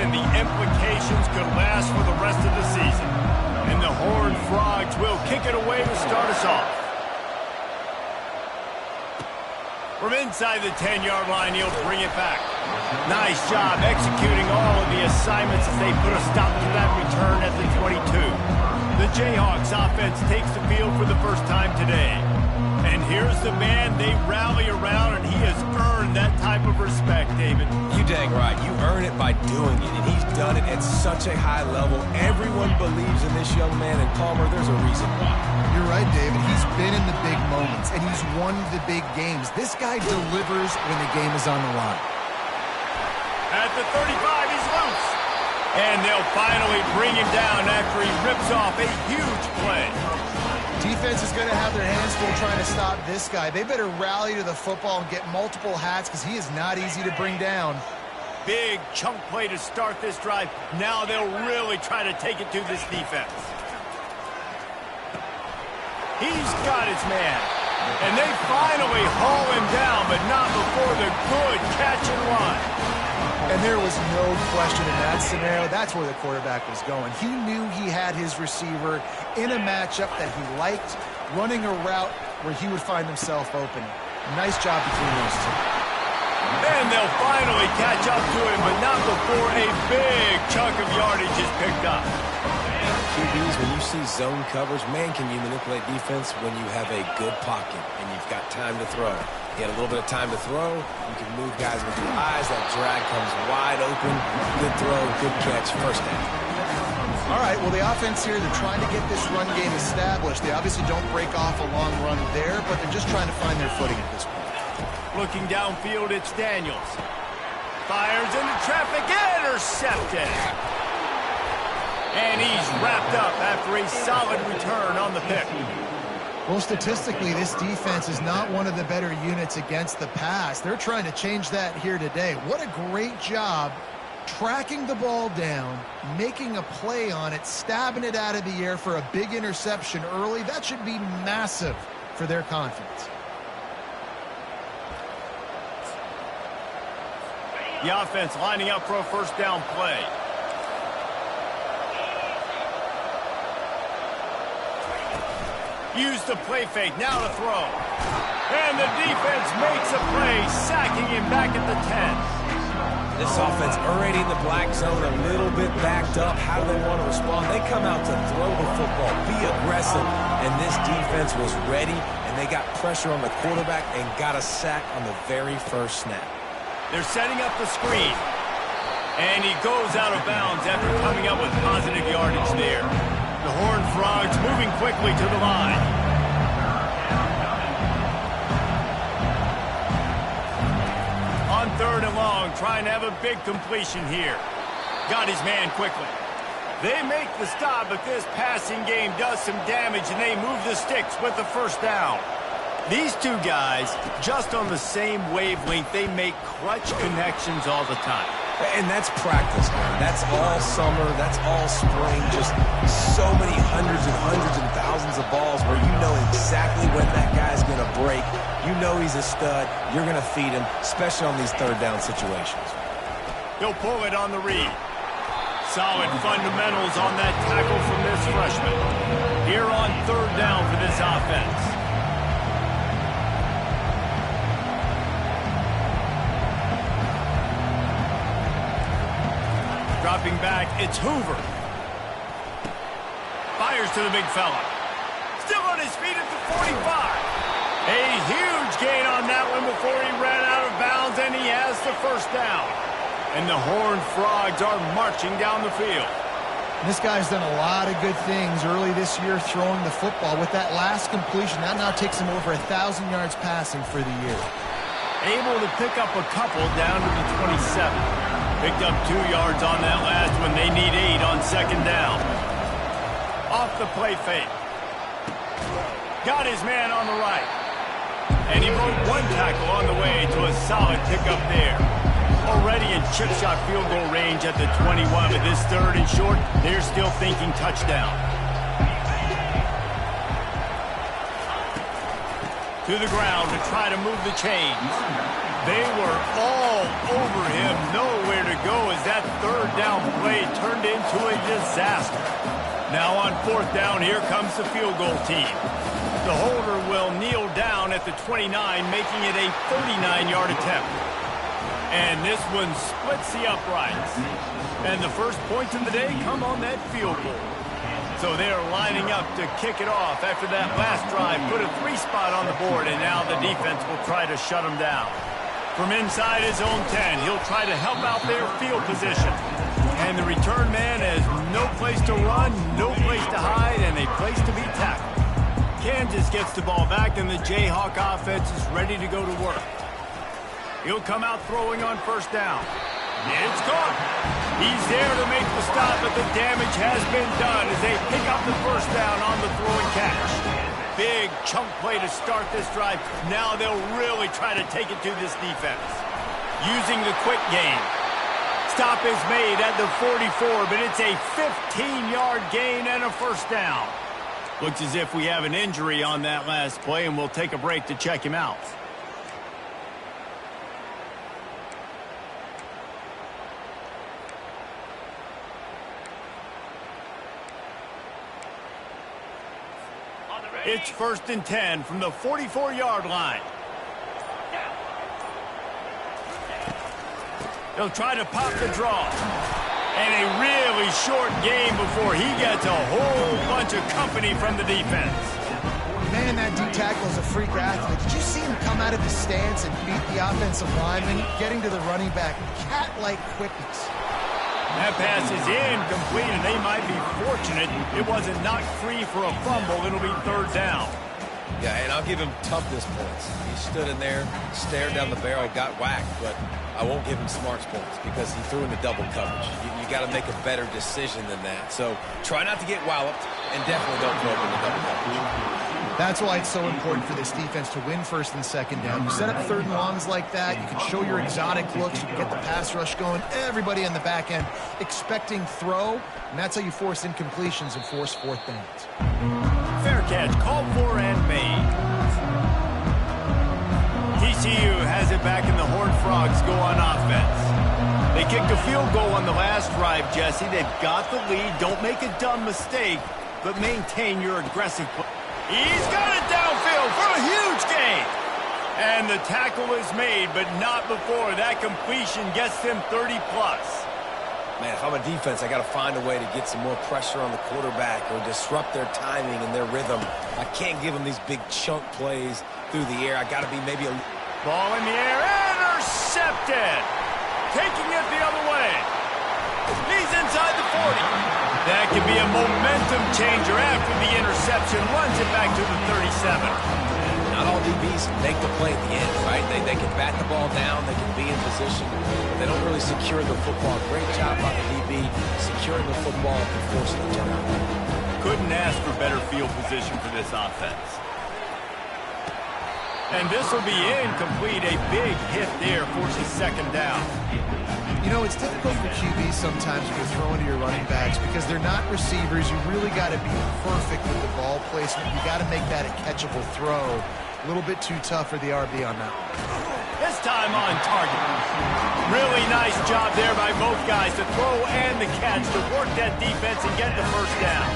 and the implications could last for the rest of the season. And the Horned Frogs will kick it away to start us off. From inside the 10-yard line, he'll bring it back. Nice job executing all of the assignments as they put a stop to that return at the 22. The Jayhawks offense takes the field for the first time today. And here's the man they rally around, and he has earned that type of respect, David. You dang right. You earn it by doing it, and he's done it at such a high level. Everyone believes in this young man, and Palmer, there's a reason why. You're right, David. He's been in the big moments, and he's won the big games. This guy delivers when the game is on the line. At the 35, he's loose. And they'll finally bring him down after he rips off a huge play. Defense is going to have their hands full trying to stop this guy. They better rally to the football and get multiple hats because he is not easy to bring down. Big chunk play to start this drive. Now they'll really try to take it to this defense. He's got his man. And they finally haul him down, but not before the good catch and run. And there was no question in that scenario. That's where the quarterback was going. He knew he had his receiver in a matchup that he liked, running a route where he would find himself open. Nice job between those two. And they'll finally catch up to him, but not before a big chunk of yardage is picked up. QBs, when you see zone coverage, man, can you manipulate defense when you have a good pocket and you've got time to throw. You get a little bit of time to throw, you can move guys with your eyes, that drag comes wide open, good throw, good catch, first down. All right, well, the offense here, they're trying to get this run game established. They obviously don't break off a long run there, but they're just trying to find their footing at this point. Looking downfield, it's Daniels. Fires into traffic, intercepted. And he's wrapped up after a solid return on the pick. Well, statistically, this defense is not one of the better units against the pass. They're trying to change that here today. What a great job tracking the ball down, making a play on it, stabbing it out of the air for a big interception early. That should be massive for their confidence. The offense lining up for a first down play. Use the play fake, now to throw. And the defense makes a play, sacking him back at the 10. This offense already in the black zone, a little bit backed up. How do they want to respond? They come out to throw the football, be aggressive, and this defense was ready, and they got pressure on the quarterback and got a sack on the very first snap. They're setting up the screen. And he goes out of bounds after coming up with positive yardage there. The Horned Frogs moving quickly to the line. On 3rd and long, trying to have a big completion here. Got his man quickly. They make the stop, but this passing game does some damage, and they move the sticks with the first down. These two guys, just on the same wavelength, they make clutch connections all the time. And that's practice, man. That's all summer. That's all spring. Just so many hundreds and thousands of balls where you know exactly when that guy's going to break. You know he's a stud. You're going to feed him, especially on these third down situations. He'll pull it on the read. Solid fundamentals on that tackle from this freshman. Here on 3rd down for this offense. Dropping back, it's Hoover. Fires to the big fella. Still on his feet at the 45. A huge gain on that one before he ran out of bounds, and he has the first down. And the Horned Frogs are marching down the field. This guy's done a lot of good things early this year throwing the football. With that last completion, that now takes him over 1,000 yards passing for the year. Able to pick up a couple down to the 27. Picked up 2 yards on that last one. They need 8 on 2nd down. Off the play fake. Got his man on the right. And he broke 1 tackle on the way to a solid pickup there. Already in chip shot field goal range at the 21. With this 3rd and short, they're still thinking touchdown. To the ground to try to move the chains. They were all over him, nowhere to go as that 3rd third down play turned into a disaster. Now on fourth down, here comes the field goal team. The holder will kneel down at the 29, making it a 39-yard attempt. And this one splits the uprights. And the first points of the day come on that field goal. So they're lining up to kick it off after that last drive. Put a 3 spot on the board, and now the defense will try to shut them down. From inside his own 10, he'll try to help out their field position. And the return man has no place to run, no place to hide, and a place to be tackled. Kansas gets the ball back, and the Jayhawk offense is ready to go to work. He'll come out throwing on first down. It's caught. He's there to make the stop, but the damage has been done as they pick up the first down on the throw and catch. Big chunk play to start this drive. Now they'll really try to take it to this defense. Using the quick game. Stop is made at the 44, but it's a 15-yard gain and a first down. Looks as if we have an injury on that last play, and we'll take a break to check him out. It's 1st and 10 from the 44-yard line. They'll try to pop the draw. And a really short game before he gets a whole bunch of company from the defense. Man, that D-tackle is a freak athlete. Did you see him come out of his stance and beat the offensive lineman, getting to the running back? Cat-like quickness. That pass is incomplete, and they might be fortunate it wasn't knocked free for a fumble. It'll be third down. Yeah, and I'll give him toughness points. He stood in there, stared down the barrel, got whacked, but I won't give him smarts points because he threw into double coverage. You got to make a better decision than that. So try not to get walloped, and definitely don't throw into double coverage. That's why it's so important for this defense to win first and second down. You set up third and longs like that, you can show your exotic looks, you can get the pass rush going, everybody on the back end expecting throw, and that's how you force incompletions and force fourth downs. Fair catch, called for and made. TCU has it back, and the Horned Frogs go on offense. They kicked a field goal on the last drive, Jesse. They've got the lead. Don't make a dumb mistake, but maintain your aggressive play. He's got it downfield for a huge gain. And the tackle is made, but not before that completion gets them 30-plus. Man, if I'm a defense, I got to find a way to get some more pressure on the quarterback or disrupt their timing and their rhythm. I can't give them these big chunk plays through the air. I got to be maybe a... Ball in the air, intercepted. Taking it the other way. He's inside the 40. That could be a momentum changer after the interception. Runs it back to the 37. Not all DBs make the play at the end, right? They can bat the ball down. They can be in position. They don't really secure the football. Great job by the DB securing the football and forcing the turnover. Couldn't ask for better field position for this offense. And this will be incomplete. A big hit there forces second down. You know, it's difficult for QBs sometimes when you're throwing to your running backs because they're not receivers. You really got to be perfect with the ball placement. You got to make that a catchable throw. A little bit too tough for the RB on that one. This time on target. Really nice job there by both guys to throw and the catch to work that defense and get the first down.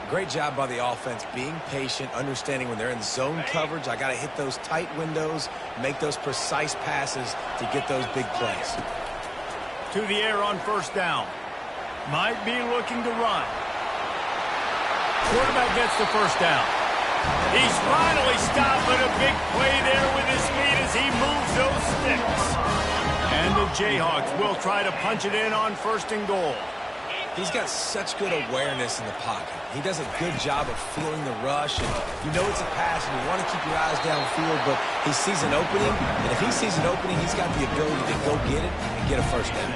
Great job by the offense, being patient, understanding when they're in zone coverage, I got to hit those tight windows, make those precise passes to get those big plays. To the air on first down. Might be looking to run. Quarterback gets the first down. He's finally stopped, but a big play there with his feet as he moves those sticks. And the Jayhawks will try to punch it in on first and goal. He's got such good awareness in the pocket. He does a good job of feeling the rush, and you know it's a pass, and you want to keep your eyes downfield, but he sees an opening, and if he sees an opening, he's got the ability to go get it and get a first down.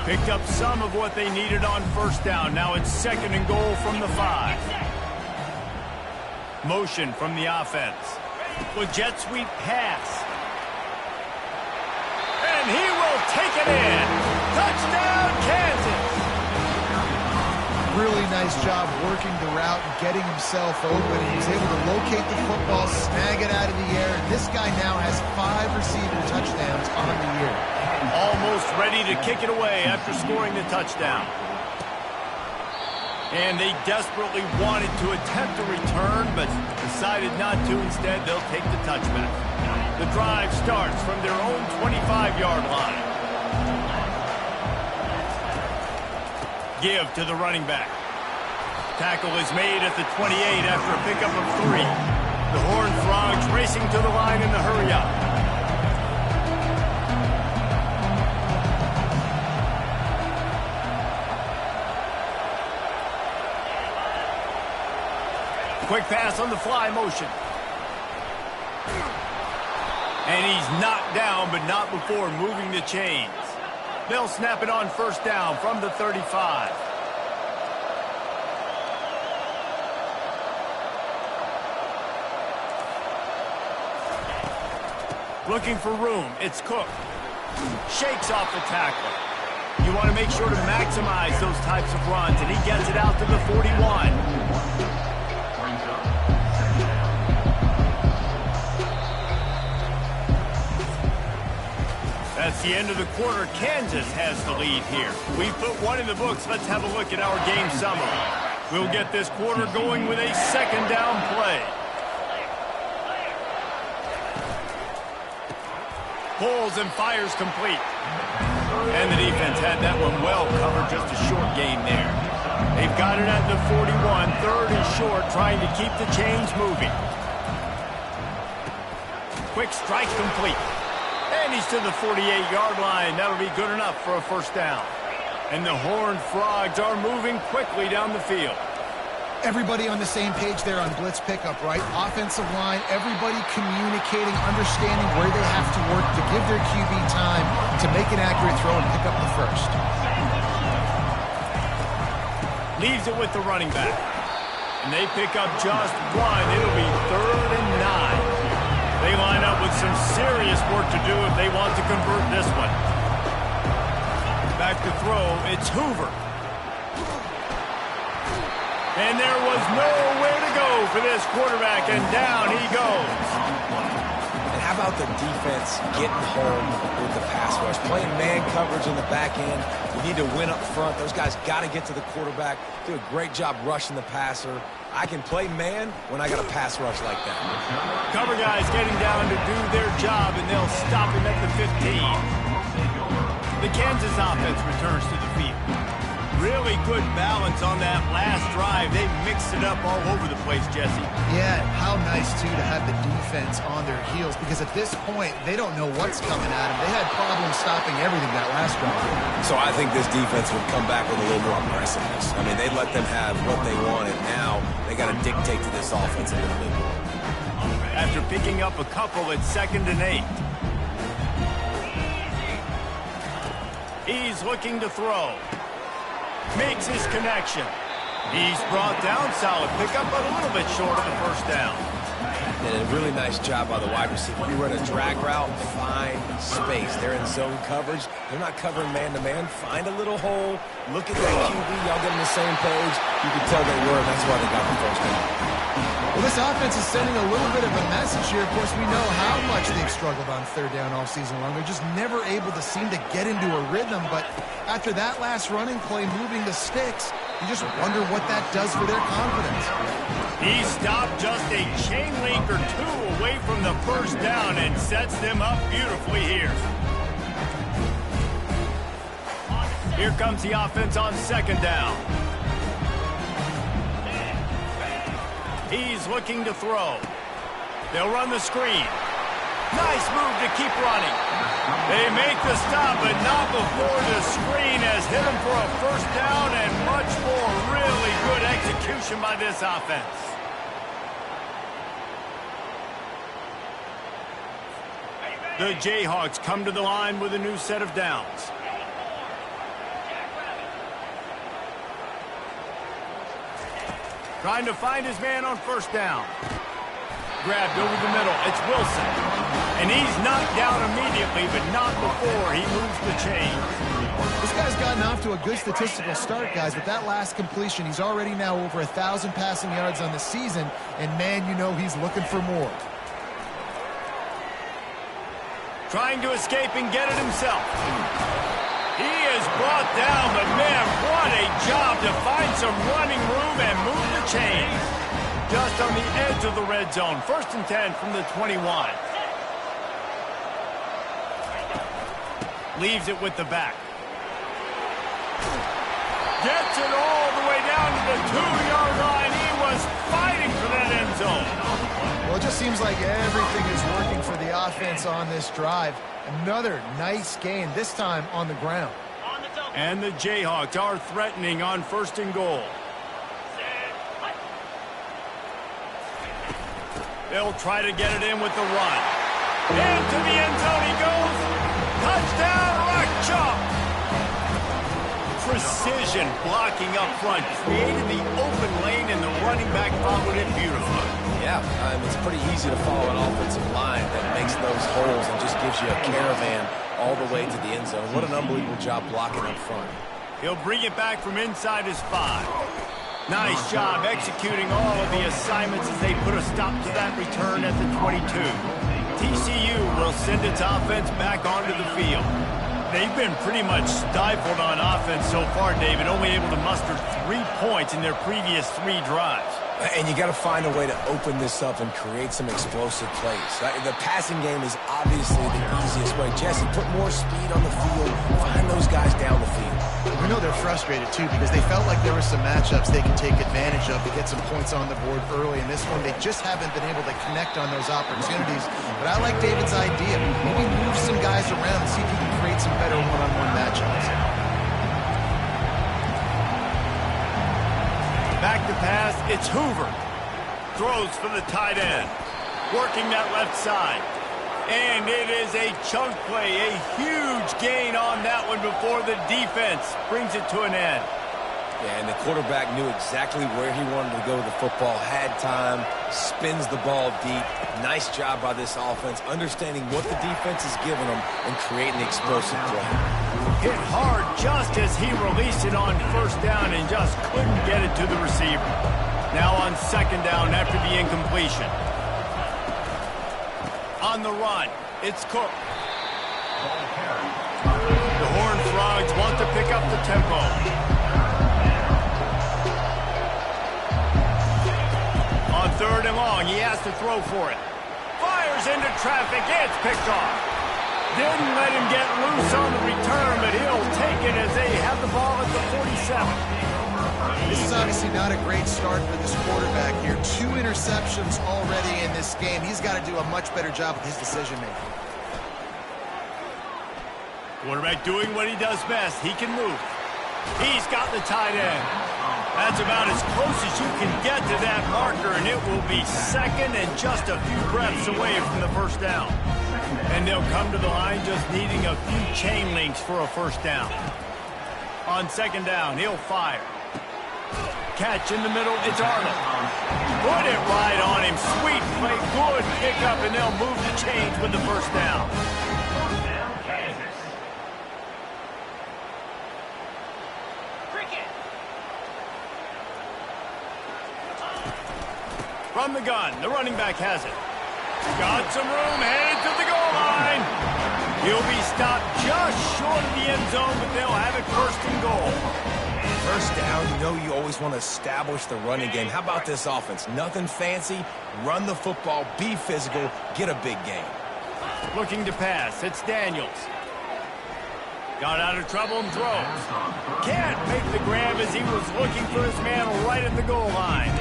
Picked up some of what they needed on first down. Now it's second and goal from the 5. Motion from the offense. With jet sweep pass. And he will take it in. Touchdown, Kansas. really nice job working the route and getting himself open. He was able to locate the football, snag it out of the air, and this guy now has 5 receiving touchdowns on the year. Almost ready to kick it away after scoring the touchdown. And they desperately wanted to attempt a return, but decided not to. Instead, they'll take the touchback. The drive starts from their own 25-yard line. Give to the running back. Tackle is made at the 28 after a pickup of 3. The Horned Frogs racing to the line in the hurry-up. Quick pass on the fly motion. And he's knocked down, but not before moving the chains. They'll snap it on first down from the 35. Looking for room. It's Cook. Shakes off the tackler. You want to make sure to maximize those types of runs, and he gets it out to the 41. That's the end of the quarter. Kansas has the lead here. We've put one in the books. Let's have a look at our game summary. We'll get this quarter going with a second down play. Pulls and fires complete. And the defense had that one well covered. Just a short gain there. They've got it at the 41. Third and short, trying to keep the chains moving. Quick strike complete. And he's to the 48-yard line. That'll be good enough for a first down. And the Horned Frogs are moving quickly down the field. Everybody on the same page there on blitz pickup, right? Offensive line, everybody communicating, understanding where they have to work to give their QB time to make an accurate throw and pick up the first. Leaves it with the running back. And they pick up just one. It'll be 3rd and 9. They line up with some serious work to do if they want to convert this one. Back to throw, it's Hoover. And there was nowhere to go for this quarterback, and down he goes. And how about the defense getting home with the pass rush? Playing man coverage in the back end. We need to win up front. Those guys got to get to the quarterback. Do a great job rushing the passer. I can play man when I got a pass rush like that. Cover guys getting down to do their job, and they'll stop him at the 15. The Kansas offense returns to the field. Really good balance on that last drive. They mixed it up all over the place, Jesse. Yeah, how nice, too, to have the defense on their heels, because at this point, they don't know what's coming at them. They had problems stopping everything that last drive. So I think this defense would come back with a little more aggressiveness. I mean, they let them have what they wanted. Now they got to dictate to this offense a little bit more. After picking up a couple at 2nd and 8. He's looking to throw. Makes his connection. He's brought down. Solid pickup, but a little bit short of the first down. And a really nice job by the wide receiver. You run a drag route, find space. They're in zone coverage. They're not covering man-to-man. Find a little hole. Look at that QB. Y'all get on the same page. You can tell they were, and that's why they got the first down. Well, this offense is sending a little bit of a message here. Of course, we know how much they've struggled on 3rd down all season long. They're just never able to seem to get into a rhythm. But after that last running play, moving the sticks, you just wonder what that does for their confidence. He stopped just a chain link or 2 away from the first down and sets them up beautifully here. Here comes the offense on 2nd down. He's looking to throw. They'll run the screen. Nice move to keep running. They make the stop, but not before the screen has hit him for a first down and much more. Really good execution by this offense. The Jayhawks come to the line with a new set of downs. Trying to find his man on first down. grabbed over the middle. It's Wilson. And he's knocked down immediately, but not before he moves the chain. This guy's gotten off to a good statistical start, guys. With that last completion, he's already now over 1,000 passing yards on the season. And, man, you know he's looking for more. Trying to escape and get it himself. He is brought down, but man, what a job to find some running room and move the chains. Just on the edge of the red zone. 1st and 10 from the 21. Leaves it with the back. Gets it all the way down to the 2-yard line. He was fighting for that end zone. Well, it just seems like everything is working for the offense on this drive. Another nice gain, this time on the ground. And the Jayhawks are threatening on 1st and goal. They'll try to get it in with the run. Into the end zone he goes. Touchdown, Rock Chalk. Precision blocking up front. Created the open lane, and the running back followed it beautifully. Yeah, it's pretty easy to follow an offensive line that makes those holes and just gives you a caravan all the way to the end zone. What an unbelievable job blocking up front. He'll bring it back from inside his 5. Nice job executing all of the assignments as they put a stop to that return at the 22. TCU will send its offense back onto the field. They've been pretty much stifled on offense so far, David, only able to muster 3 points in their previous 3 drives. And you got to find a way to open this up and create some explosive plays. The passing game is obviously the easiest way. Jesse, put more speed on the field. Find those guys down the field. We know they're frustrated, too, because they felt like there were some matchups they could take advantage of to get some points on the board early. In this one, they just haven't been able to connect on those opportunities. But I like David's idea. Maybe move some guys around and see if he can create some better one-on-one matchups. Back to pass, it's Hoover. Throws for the tight end. Working that left side. And it is a chunk play, a huge gain on that one before the defense brings it to an end. Yeah, and the quarterback knew exactly where he wanted to go with the football, had time, spins the ball deep. Nice job by this offense, understanding what the defense is giving them and creating the explosive play. Hit hard just as he released it on 1st down and just couldn't get it to the receiver. Now on 2nd down after the incompletion. On the run, it's Cook. The Horned Frogs want to pick up the tempo. On 3rd and long, he has to throw for it. Fires into traffic, it's picked off. Didn't let him get loose on the return, but he'll take it as they have the ball at the 47. This is obviously not a great start for this quarterback here. 2 interceptions already in this game. He's got to do a much better job with his decision-making. Quarterback doing what he does best. He can move. He's got the tight end. That's about as close as you can get to that marker, and it will be 2nd and just a few breaths away from the 1st down. And they'll come to the line just needing a few chain links for a 1st down. On 2nd down, he'll fire. Catch in the middle, it's Arnold. Put it right on him. Sweet play, good pickup, and they'll move the chains with the 1st down. From the gun, the running back has it. Got some room, headed to the goal line. He'll be stopped just short of the end zone, but they'll have it 1st and goal. 1st down, you know you always want to establish the running game. How about this offense? Nothing fancy. Run the football, be physical, get a big gain. Looking to pass, it's Daniels. Got out of trouble and throws. Can't make the grab as he was looking for his man right at the goal line.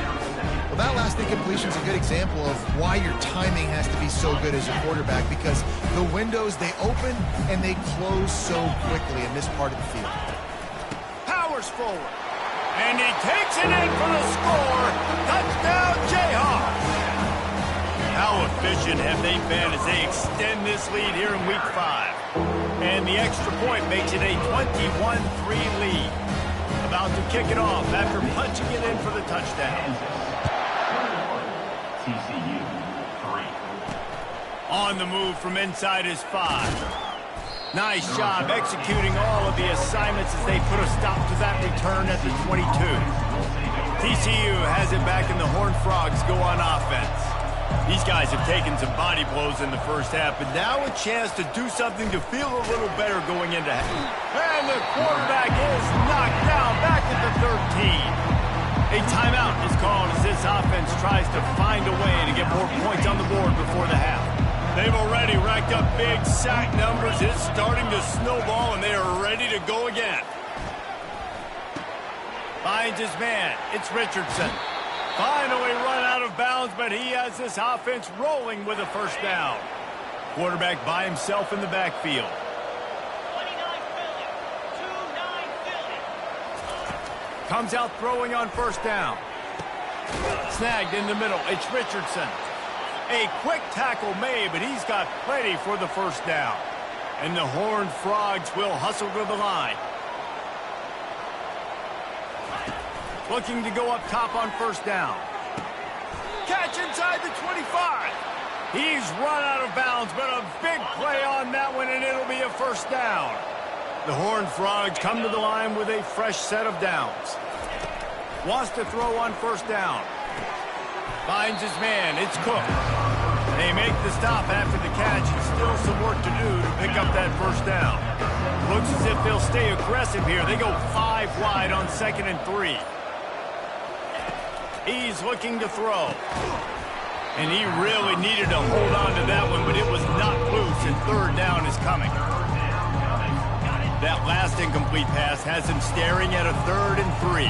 Well, that last incompletion is a good example of why your timing has to be so good as a quarterback, because the windows, they open and they close so quickly in this part of the field. Powers forward. And he takes it in for the score. Touchdown, Jayhawks. How efficient have they been as they extend this lead here in Week 5? And the extra point makes it a 21-3 lead. About to kick it off after punching it in for the touchdown. TCU. On the move from inside his 5. Nice job executing all of the assignments as they put a stop to that return at the 22. TCU has it back and the Horned Frogs go on offense. These guys have taken some body blows in the first half, but now a chance to do something to feel a little better going into half. And the quarterback is knocked down back at the 13. A timeout is called as this offense tries to find a way to get more points on the board before the half. They've already racked up big sack numbers. It's starting to snowball, and they are ready to go again. Finds his man. It's Richardson. Finally run out of bounds, but he has this offense rolling with a first down. Quarterback by himself in the backfield. 29 Philly. 2-9 Philly. Comes out throwing on first down. Snagged in the middle. It's Richardson. A quick tackle made, but he's got plenty for the first down. And the Horned Frogs will hustle to the line. Looking to go up top on first down. Catch inside the 25. He's run out of bounds, but a big play on that one, and it'll be a first down. The Horned Frogs come to the line with a fresh set of downs. Wants to throw on first down. Finds his man. It's Cook. They make the stop after the catch, and still some work to do to pick up that first down. Looks as if they'll stay aggressive here. They go 5 wide on 2nd and 3. He's looking to throw. And he really needed to hold on to that one, but it was not loose, and third down is coming. That last incomplete pass has him staring at a 3rd and 3.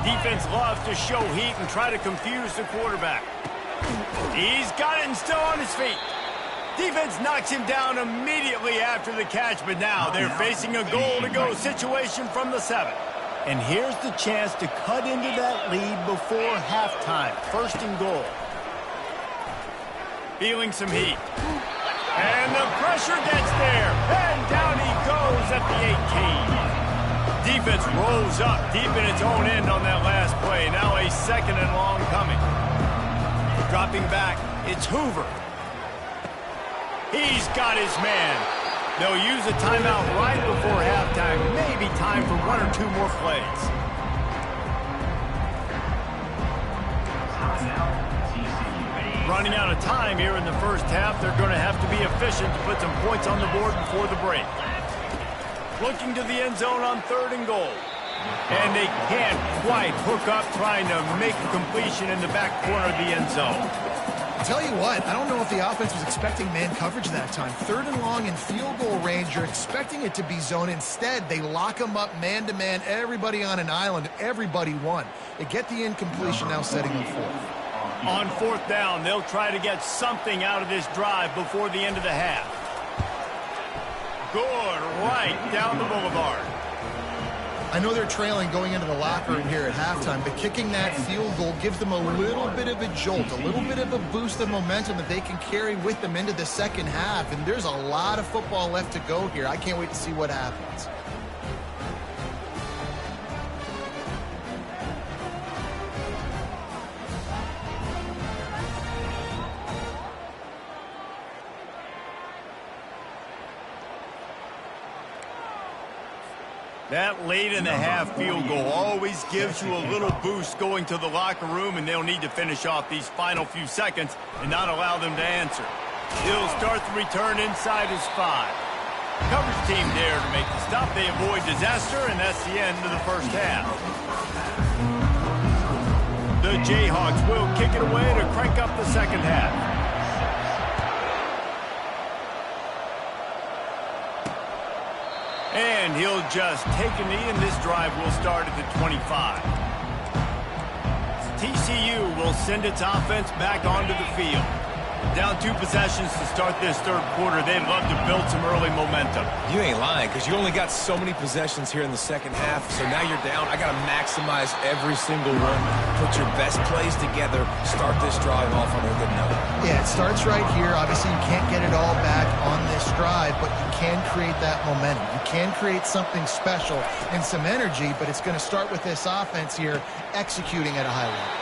Defense loves to show heat and try to confuse the quarterback. He's got it and still on his feet. Defense knocks him down immediately after the catch, but now they're facing a goal-to-go situation from the 7. And here's the chance to cut into that lead before halftime. 1st and goal. Feeling some heat. And the pressure gets there. And down he goes at the 18. Defense rolls up deep in its own end on that last play. Now a 2nd and long coming. Dropping back, it's Hoover. He's got his man. They'll use a timeout right before halftime. Maybe time for 1 or 2 more plays. Running out of time here in the first half. They're going to have to be efficient to put some points on the board before the break. Looking to the end zone on 3rd and goal. And they can't quite hook up trying to make a completion in the back corner of the end zone. I'll tell you what, I don't know if the offense was expecting man coverage that time. 3rd and long in field goal range, you're expecting it to be zone. Instead, they lock them up man-to-man, everybody on an island, everybody won. They get the incompletion, now setting on 4th. On 4th down, they'll try to get something out of this drive before the end of the half. Good, right down the boulevard. I know they're trailing going into the locker room here at halftime, but kicking that field goal gives them a little bit of a jolt, a little bit of a boost of momentum that they can carry with them into the second half. And there's a lot of football left to go here. I can't wait to see what happens. That late in the half field goal always gives you a little boost going to the locker room, and they'll need to finish off these final few seconds and not allow them to answer. He'll start the return inside his 5. Coverage team there to make the stop. They avoid disaster, and that's the end of the first half. The Jayhawks will kick it away to crank up the second half. And he'll just take a knee, and this drive will start at the 25. TCU will send its offense back onto the field. Down 2 possessions to start this 3rd quarter. They'd love to build some early momentum. You ain't lying, because you only got so many possessions here in the second half, so now you're down. I got to maximize every single one. Put your best plays together. Start this drive off on a good note. Yeah, it starts right here. Obviously, you can't get it all back on this drive, but you can create that momentum. You can create something special and some energy, but it's going to start with this offense here executing at a high level.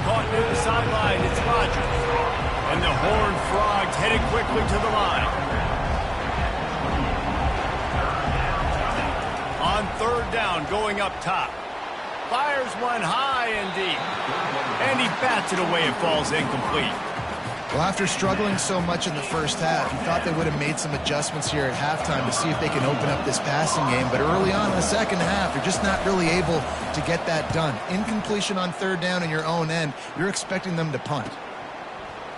Caught near the sideline. It's Rodgers. And the Horned Frogs headed quickly to the line. On third down, going up top. Fires one high and deep. And he bats it away. It falls incomplete. Well, after struggling so much in the first half, you thought they would have made some adjustments here at halftime to see if they can open up this passing game. But early on in the second half, they're just not really able to get that done. Incompletion on third down in your own end, you're expecting them to punt.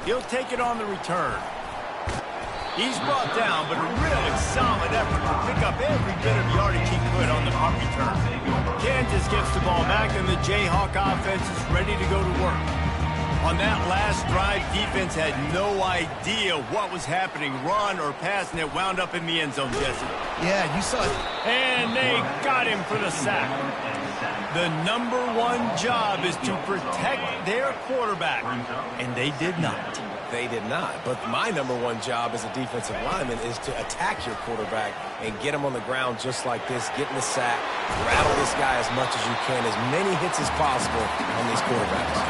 He'll take it on the return. He's brought down, but a really solid effort to pick up every bit of yardage he could on the punt return. Kansas gets the ball back, and the Jayhawk offense is ready to go to work. On that last drive, defense had no idea what was happening, run or pass, and it wound up in the end zone, Jesse. Yeah, you saw it. And they got him for the sack. The number one job is to protect their quarterback, and they did not. They did not. But my number one job as a defensive lineman is to attack your quarterback and get him on the ground just like this, get in the sack, rattle this guy as much as you can, as many hits as possible on these quarterbacks.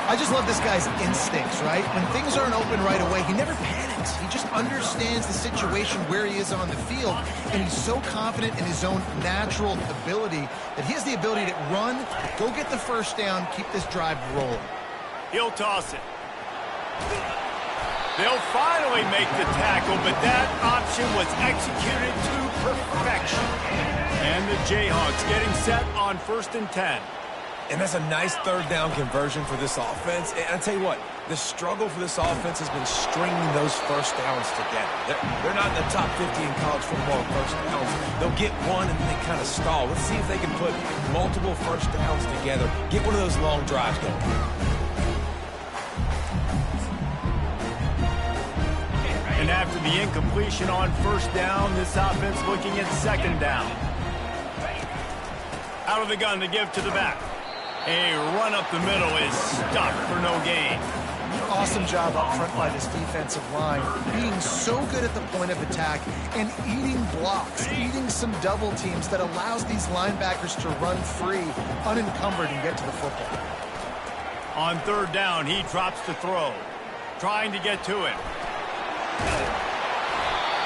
I just love this guy's instincts, right? When things aren't open right away, he never panics. He just understands the situation where he is on the field, and he's so confident in his own natural ability that he has the ability to run, go get the first down, keep this drive rolling. He'll toss it. They'll finally make the tackle, but that option was executed to perfection. And the Jayhawks getting set on 1st and 10. And that's a nice third down conversion for this offense. And I tell you what, the struggle for this offense has been stringing those first downs together. They're not in the top 50 in college football in first downs. They'll get one and then they kind of stall. Let's see if they can put multiple first downs together, get one of those long drives going. And after the incompletion on first down, this offense looking at second down. Out of the gun to give to the back. A run up the middle is stopped for no gain. Awesome job up front by this defensive line, being so good at the point of attack and eating blocks, eating some double teams that allows these linebackers to run free, unencumbered, and get to the football. On third down, he drops to throw, trying to get to it.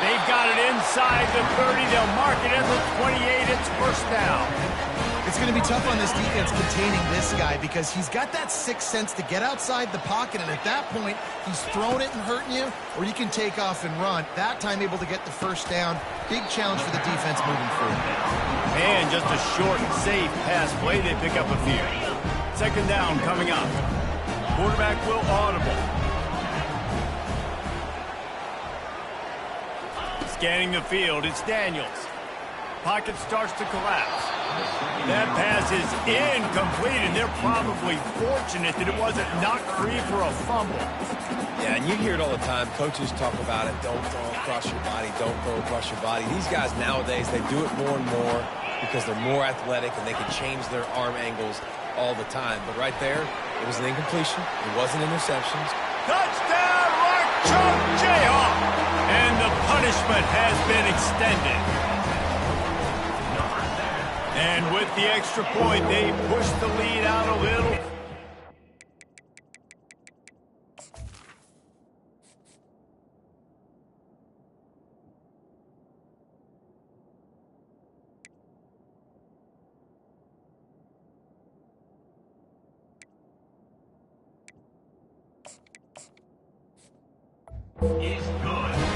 They've got it inside the 30. They'll mark it at the 28. It's first down. It's going to be tough on this defense containing this guy because he's got that sixth sense to get outside the pocket, and at that point, he's throwing it and hurting you, or you can take off and run. That time able to get the first down. Big challenge for the defense moving forward. And just a short, safe pass play. They pick up a few. Second down coming up. Quarterback will audible. Scanning the field, it's Daniels. Pocket starts to collapse. That pass is incomplete, and they're probably fortunate that it wasn't knocked free for a fumble. Yeah, and you hear it all the time. Coaches talk about it. Don't throw across your body. Don't throw across your body. These guys nowadays, they do it more and more because they're more athletic and they can change their arm angles all the time. But right there, it was an incompletion. It wasn't interceptions. Touchdown, Mark Chunk Jayhawk! And the punishment has been extended. And with the extra point, they push the lead out a little.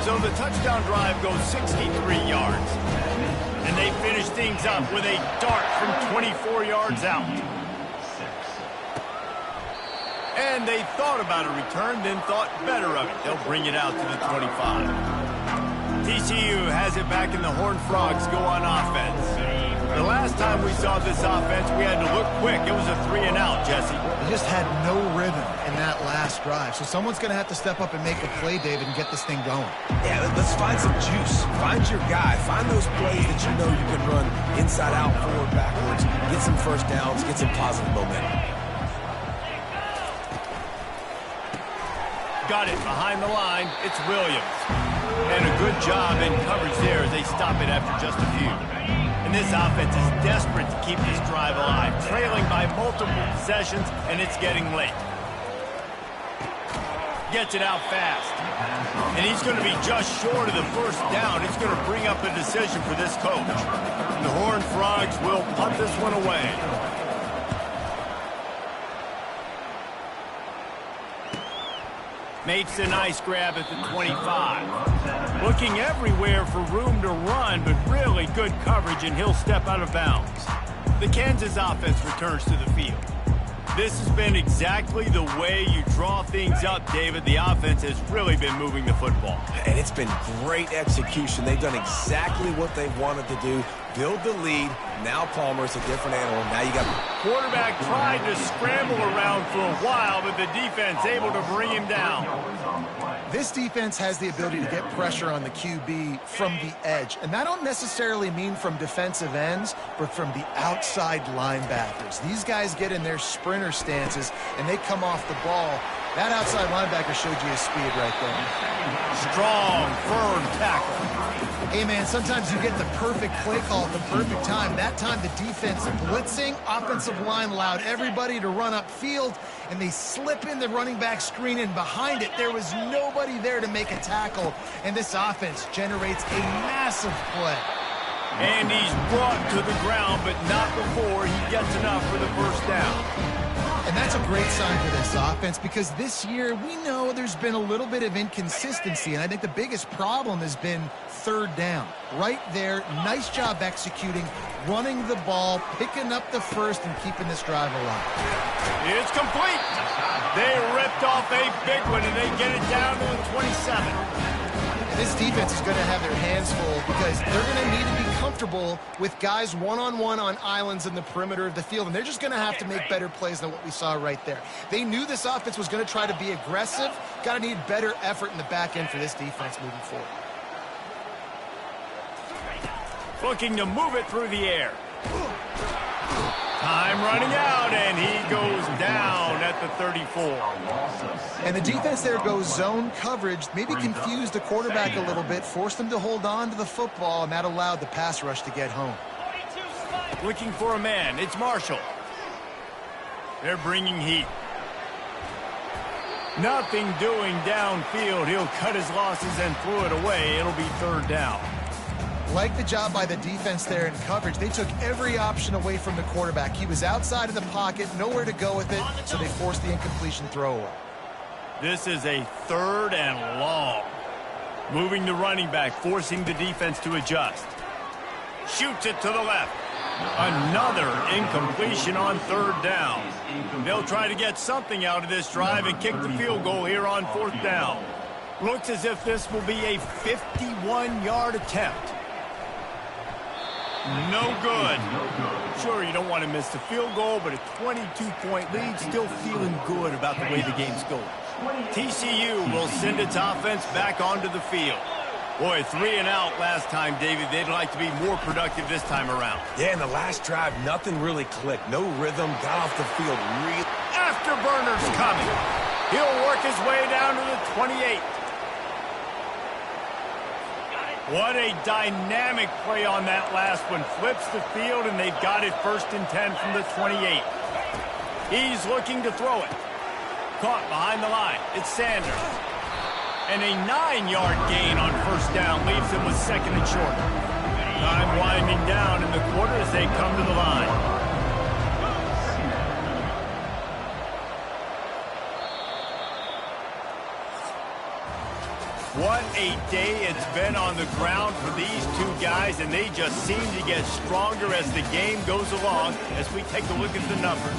So the touchdown drive goes 63 yards. And they finish things up with a dart from 24 yards out. And they thought about a return, then thought better of it. They'll bring it out to the 25. TCU has it back, and the Horned Frogs go on offense. The last time we saw this offense, we had to look quick. It was a 3-and-out, Jesse. They just had no rhythm in that last drive. So someone's going to have to step up and make a play, David, and get this thing going. Yeah, let's find some juice. Find your guy. Find those plays that you know you can run inside out, forward, backwards. Get some first downs. Get some positive momentum. Got it behind the line. It's Williams. And a good job in coverage there as they stop it after just a few. And this offense is desperate to keep this drive alive, trailing by multiple possessions, and it's getting late. Gets it out fast. And he's going to be just short of the first down. It's going to bring up a decision for this coach. The Horned Frogs will punt this one away. Makes a nice grab at the 25. Looking everywhere for room to run, but really good coverage, and he'll step out of bounds. The Kansas offense returns to the field. This has been exactly the way you draw things up, David. The offense has really been moving the football. And it's been great execution. They've done exactly what they wanted to do. Build the lead. Now Palmer's a different animal. Now you got... Quarterback tried to scramble around for a while, but the defense able to bring him down. This defense has the ability to get pressure on the QB from the edge. And that don't necessarily mean from defensive ends, but from the outside linebackers. These guys get in their sprinter stances, and they come off the ball. That outside linebacker showed you his speed right there. Strong, firm tackle. Hey, man, sometimes you get the perfect play call at the perfect time. That time the defense blitzing, offensive line allowed everybody to run upfield, and they slip in the running back screen, and behind it there was nobody there to make a tackle, and this offense generates a massive play. And he's brought to the ground, but not before he gets enough for the first down. And that's a great sign for this offense, because this year we know there's been a little bit of inconsistency, and I think the biggest problem has been third down. Right there, nice job executing, running the ball, picking up the first, and keeping this drive alive. It's complete. They ripped off a big one, and they get it down to the 27. This defense is going to have their hands full, because they're going to need to be comfortable with guys one-on-one on islands in the perimeter of the field, and they're just going to have to make better plays than what we saw right there. They knew this offense was going to try to be aggressive. Got to need better effort in the back end for this defense moving forward. Looking to move it through the air. Time running out, and he goes down at the 34. And the defense there goes zone coverage, maybe confused the quarterback a little bit, forced him to hold on to the football, and that allowed the pass rush to get home. Looking for a man. It's Marshall. They're bringing heat. Nothing doing downfield. He'll cut his losses and throw it away. It'll be third down. Like the job by the defense there in coverage. They took every option away from the quarterback. He was outside of the pocket, nowhere to go with it, so they forced the incompletion throwaway. This is a third and long. Moving the running back, forcing the defense to adjust. Shoots it to the left. Another incompletion on third down. They'll try to get something out of this drive and kick the field goal here on fourth down. Looks as if this will be a 51-yard attempt. No good. Sure, you don't want to miss the field goal, but a 22-point lead, still feeling good about the way the game's going. TCU will send its offense back onto the field. Boy, 3 and out last time, David. They'd like to be more productive this time around. Yeah, in the last drive, nothing really clicked. No rhythm, got off the field really... Afterburner's coming. He'll work his way down to the 28. What a dynamic play on that last one. Flips the field, and they've got it 1st and 10 from the 28. He's looking to throw it. Caught behind the line. It's Sanders. And a 9-yard gain on first down leaves him with 2nd and short. Time winding down in the quarter as they come to the line. What a day it's been on the ground for these two guys, and they just seem to get stronger as the game goes along as we take a look at the numbers.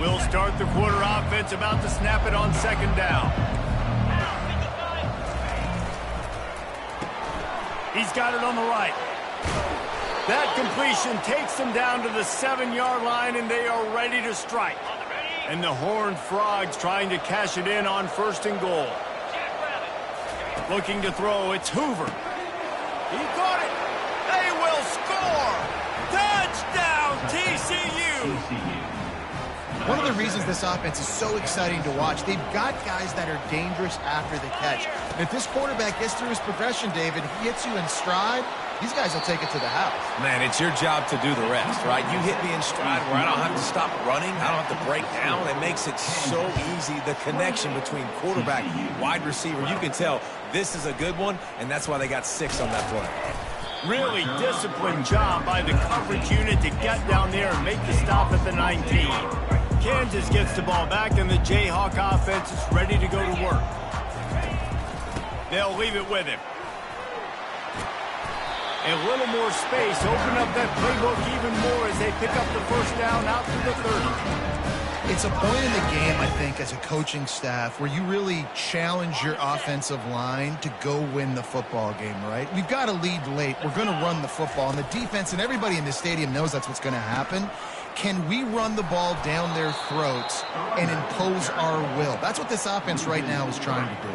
We'll start the quarter offense, about to snap it on 2nd down. He's got it on the right. That completion takes them down to the 7-yard line, and they are ready to strike. And the Horned Frogs trying to cash it in on 1st and goal. Looking to throw, it's Hoover. He caught it. They will score. Touchdown, TCU. One of the reasons this offense is so exciting to watch, they've got guys that are dangerous after the catch. And if this quarterback gets through his progression, David, he hits you in stride, these guys will take it to the house. Man, it's your job to do the rest, right? You hit me in stride where I don't have to stop running. I don't have to break down. It makes it so easy. The connection between quarterback, wide receiver, you can tell this is a good one, and that's why they got 6 on that play. Really disciplined job by the coverage unit to get down there and make the stop at the 19. Kansas gets the ball back, and the Jayhawk offense is ready to go to work. They'll leave it with him. A little more space, open up that playbook even more as they pick up the first down out to the 30. It's a point in the game, I think, as a coaching staff where you really challenge your offensive line to go win the football game, right? We've got to lead late. We're going to run the football. And the defense and everybody in the stadium knows that's what's going to happen. Can we run the ball down their throats and impose our will? That's what this offense right now is trying to do.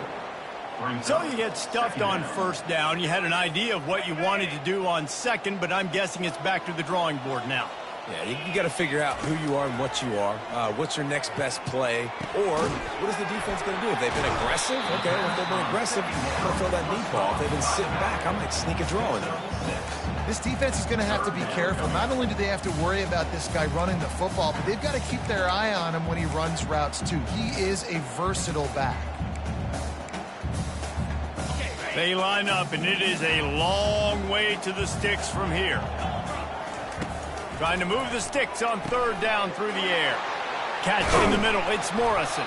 So you get stuffed on first down. You had an idea of what you wanted to do on second, but I'm guessing it's back to the drawing board now. Yeah, you got to figure out who you are and what you are. What's your next best play? Or what is the defense going to do? If they've been aggressive, okay, well, if they've been aggressive, I'm going to throw that deep ball. If they've been sitting back, I might sneak a draw in there. This defense is going to have to be careful. Not only do they have to worry about this guy running the football, but they've got to keep their eye on him when he runs routes too. He is a versatile back. They line up, and it is a long way to the sticks from here. Trying to move the sticks on third down through the air. Catch in the middle. It's Morrison.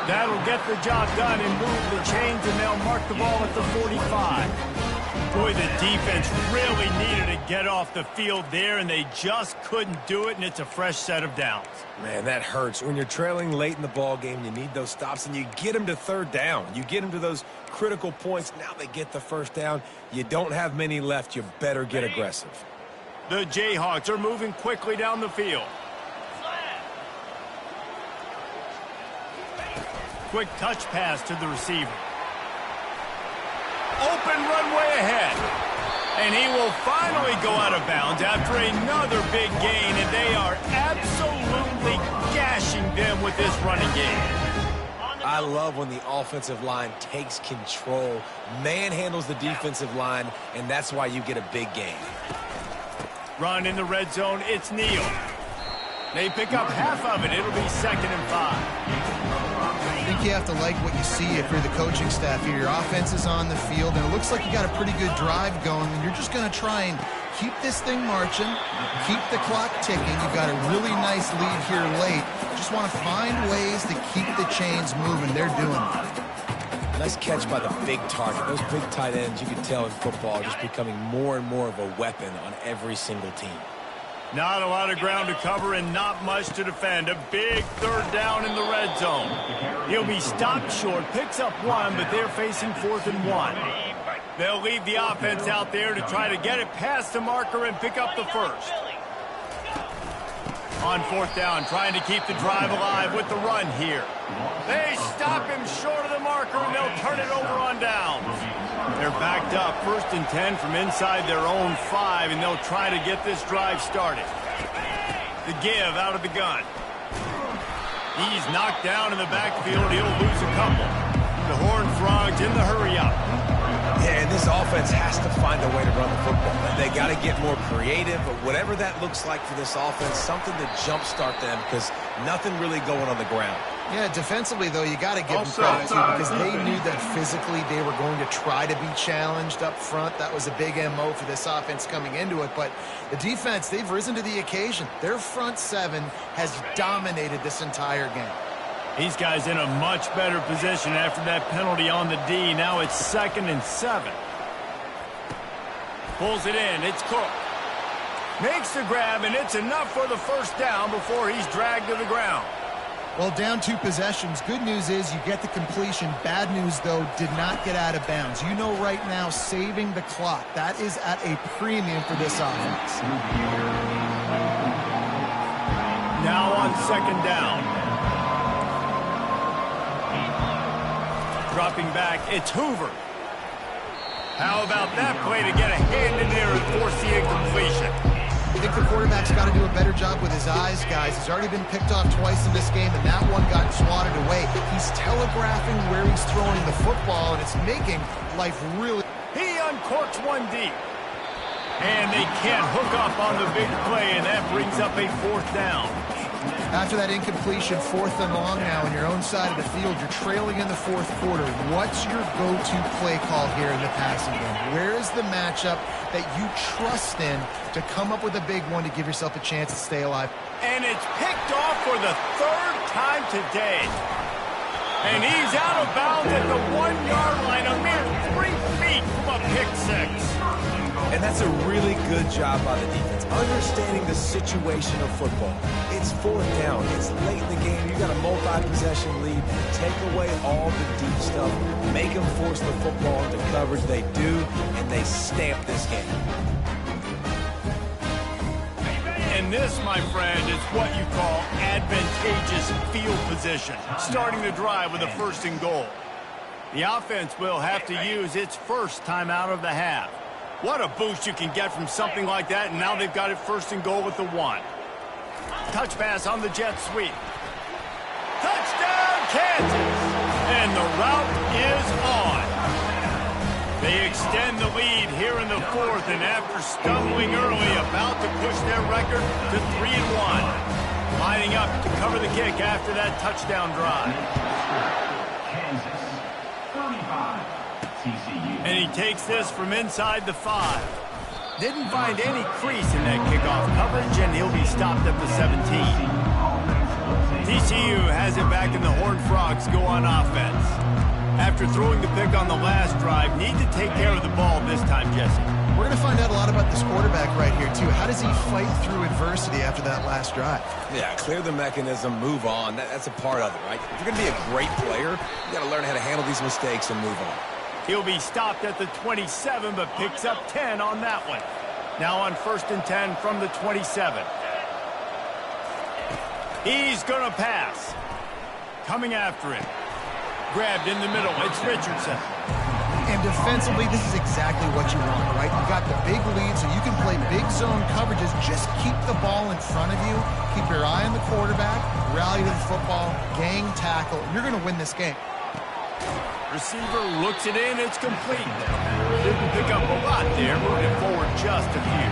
That'll get the job done and move the chains, and they'll mark the ball at the 45. Boy, the defense really needed to get off the field there, and they just couldn't do it, and it's a fresh set of downs. Man, that hurts. When you're trailing late in the ball game, you need those stops, and you get them to third down. You get them to those critical points. Now they get the first down. You don't have many left. You better get aggressive. The Jayhawks are moving quickly down the field. Quick touch pass to the receiver. Open runway ahead. And he will finally go out of bounds after another big gain, and they are absolutely gashing them with this running game. I love when the offensive line takes control, manhandles the defensive line, and that's why you get a big gain. Run in the red zone, it's Neal. They pick up half of it. It'll be 2nd and 5. I think you have to like what you see if you're the coaching staff here. Your offense is on the field, and it looks like you got a pretty good drive going, and you're just going to try and keep this thing marching, keep the clock ticking. You've got a really nice lead here late. Just want to find ways to keep the chains moving. They're doing it. Nice catch by the big target. Those big tight ends, you can tell in football, are just becoming more and more of a weapon on every single team. Not a lot of ground to cover and not much to defend. A big third down in the red zone. He'll be stopped short, picks up 1, but they're facing 4th and 1. They'll leave the offense out there to try to get it past the marker and pick up the first. On 4th down, trying to keep the drive alive with the run here. They stop him short of the marker, and they'll turn it over on downs. They're backed up, 1st and 10 from inside their own 5, and they'll try to get this drive started. The give out of the gun. He's knocked down in the backfield. He'll lose a couple. The Horned Frogs in the hurry-up. Yeah, and this offense has to find a way to run the football. They got to get more creative, but whatever that looks like for this offense, something to jumpstart them because nothing really going on the ground. Yeah, defensively, though, you got to give them credit, too, because they knew that physically they were going to try to be challenged up front. That was a big MO for this offense coming into it. But the defense, they've risen to the occasion. Their front 7 has dominated this entire game. These guys in a much better position after that penalty on the D. Now it's 2nd and 7. Pulls it in. It's Cook. Makes the grab, and it's enough for the first down before he's dragged to the ground. Well, down 2 possessions. Good news is you get the completion. Bad news, though, did not get out of bounds. You know right now, saving the clock. That is at a premium for this offense. Now on 2nd down. Dropping back, it's Hoover. How about that play to get a hand in there and force the incompletion? I think the quarterback's got to do a better job with his eyes, guys. He's already been picked off twice in this game, and that one got swatted away. He's telegraphing where he's throwing the football, and it's making life really... He uncorks one deep. And they can't hook up on the big play, and that brings up a 4th down. After that incompletion, 4th and long now on your own side of the field, you're trailing in the 4th quarter. What's your go-to play call here in the passing game? Where is the matchup that you trust in to come up with a big one to give yourself a chance to stay alive? And it's picked off for the 3rd time today. And he's out of bounds at the 1-yard line, a mere 3 feet from a pick 6. And that's a really good job by the defense, understanding the situation of football. It's 4th down. It's late in the game. You got a multi-possession lead. Take away all the deep stuff. Make them force the football into coverage. They do, and they stamp this game. And this, my friend, is what you call advantageous field position, starting the drive with a 1st and goal. The offense will have to use its first timeout of the half. What a boost you can get from something like that, and now they've got it 1st and goal with the 1. Touch pass on the jet sweep. Touchdown, Kansas! And the route is on. They extend the lead here in the 4th, and after stumbling early, about to push their record to 3-1. Lining up to cover the kick after that touchdown drive. Kansas, 35. And he takes this from inside the 5. Didn't find any crease in that kickoff coverage, and he'll be stopped at the 17. TCU has it back, and the Horned Frogs go on offense. After throwing the pick on the last drive, need to take care of the ball this time, Jesse. We're going to find out a lot about this quarterback right here, too. How does he fight through adversity after that last drive? Yeah, clear the mechanism, move on. That's a part of it, right? If you're going to be a great player, you got to learn how to handle these mistakes and move on. He'll be stopped at the 27, but picks up 10 on that one. Now on 1st and 10 from the 27. He's going to pass. Coming after it. Grabbed in the middle. It's Richardson. And defensively, this is exactly what you want, right? You got the big lead, so you can play big zone coverages. Just keep the ball in front of you. Keep your eye on the quarterback. Rally to the football. Gang tackle. You're going to win this game. Receiver looks it in. It's complete. Didn't pick up a lot there. Moving forward just a few.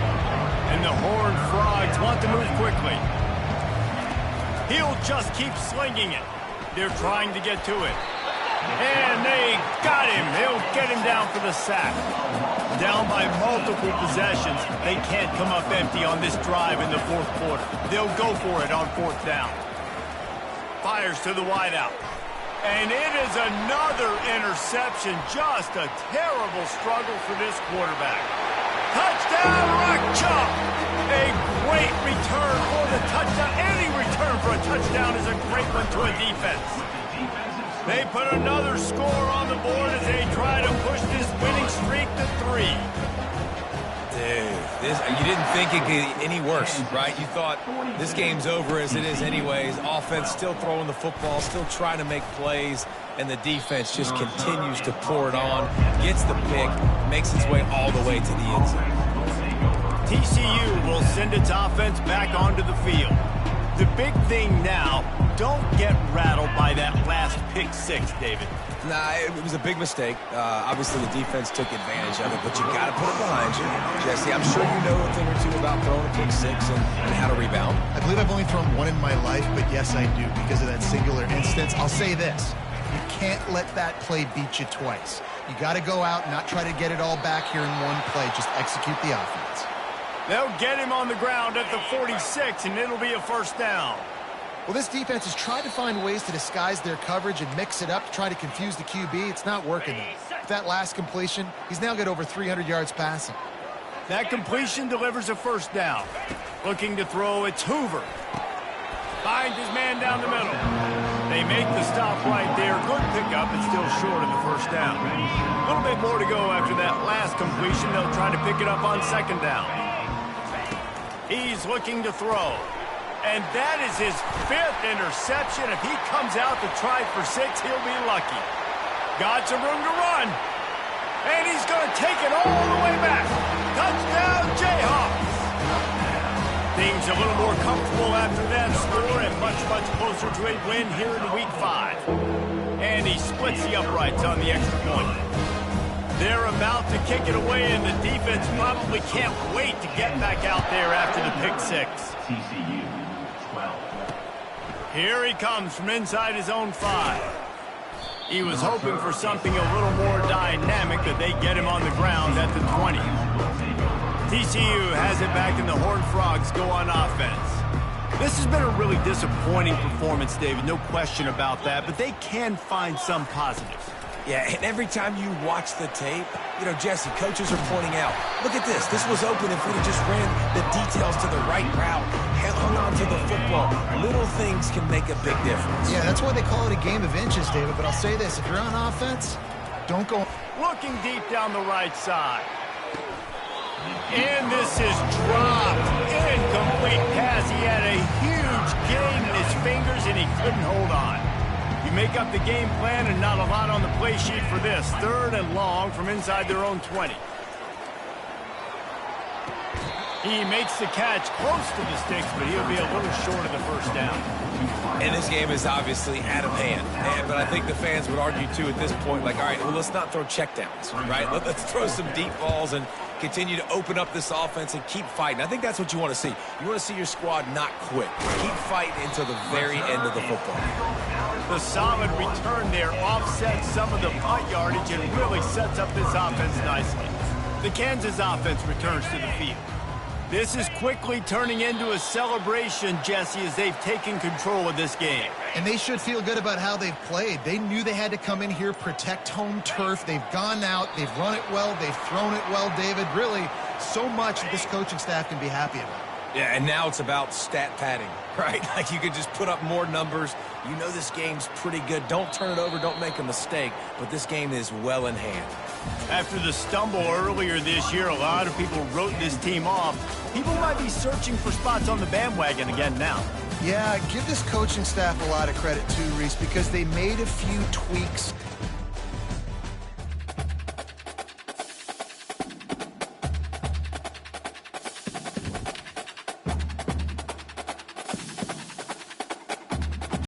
And the Horned Frogs want to move quickly. He'll just keep slinging it. They're trying to get to it. And they got him. They'll get him down for the sack. Down by multiple possessions. They can't come up empty on this drive in the 4th quarter. They'll go for it on 4th down. Fires to the wideout. And it is another interception. Just a terrible struggle for this quarterback. Touchdown, Rock Chop! A great return for the touchdown. Any return for a touchdown is a great one to a defense. They put another score on the board as they try to push this winning streak to 3. Dude, you didn't think it could get any worse, right? You thought this game's over as it is anyways. Offense still throwing the football, still trying to make plays, and the defense just continues to pour it on, gets the pick, makes its way all the way to the end zone. TCU will send its offense back onto the field. The big thing now, don't get rattled by that last pick 6, David. Nah, it was a big mistake. Obviously, the defense took advantage of it, but you got to put it behind you. Jesse, I'm sure you know a thing or two about throwing a pick 6 and how to rebound. I believe I've only thrown one in my life, but yes, I do because of that singular instance. I'll say this. You can't let that play beat you twice. You got to go out and not try to get it all back here in one play. Just execute the offense. They'll get him on the ground at the 46, and it'll be a 1st down. Well, this defense has tried to find ways to disguise their coverage and mix it up to try to confuse the QB. It's not working, though. With that last completion, he's now got over 300 yards passing. That completion delivers a 1st down. Looking to throw, it's Hoover. Finds his man down the middle. They make the stop right there. Good pickup, but still short of the 1st down. A little bit more to go after that last completion. They'll try to pick it up on 2nd down. He's looking to throw. And that is his 5th interception. If he comes out to try for 6, he'll be lucky. Got some room to run. And he's going to take it all the way back. Touchdown, Jayhawks. Things a little more comfortable after that score and much, much closer to a win here in Week 5. And he splits the uprights on the extra point. They're about to kick it away, and the defense probably can't wait to get back out there after the pick six. TCU 12. Here he comes from inside his own 5. He was hoping for something a little more dynamic, but they get him on the ground at the 20. TCU has it back, and the Horned Frogs go on offense. This has been a really disappointing performance, David, no question about that, but they can find some positives. Yeah, and every time you watch the tape, you know, Jesse, coaches are pointing out, look at this. This was open if we'd have just ran the details to the right route, hung on to the football. Little things can make a big difference. Yeah, that's why they call it a game of inches, David. But I'll say this, if you're on offense, don't go... Looking deep down the right side. And this is dropped. Incomplete pass. He had a huge gain in his fingers, and he couldn't hold on. You make up the game plan, and not a lot on the play sheet for this. 3rd and long from inside their own 20. He makes the catch close to the sticks, but he'll be a little short of the first down. And this game is obviously out of hand. But I think the fans would argue, too, at this point, like, all right, well, let's not throw checkdowns, right? Let's throw some deep balls and continue to open up this offense and keep fighting. I think that's what you want to see. You want to see your squad not quit. Keep fighting until the very end of the football. The solid return there offsets some of the punt yardage and really sets up this offense nicely. The Kansas offense returns to the field. This is quickly turning into a celebration, Jesse, as they've taken control of this game. And they should feel good about how they've played. They knew they had to come in here, protect home turf. They've gone out, they've run it well, they've thrown it well, David. Really, so much that this coaching staff can be happy about. Yeah, and now it's about stat padding, right? Like you could just put up more numbers. You know this game's pretty good. Don't turn it over, don't make a mistake, but this game is well in hand. After the stumble earlier this year, a lot of people wrote this team off. People might be searching for spots on the bandwagon again now. Yeah, give this coaching staff a lot of credit too, Reese, because they made a few tweaks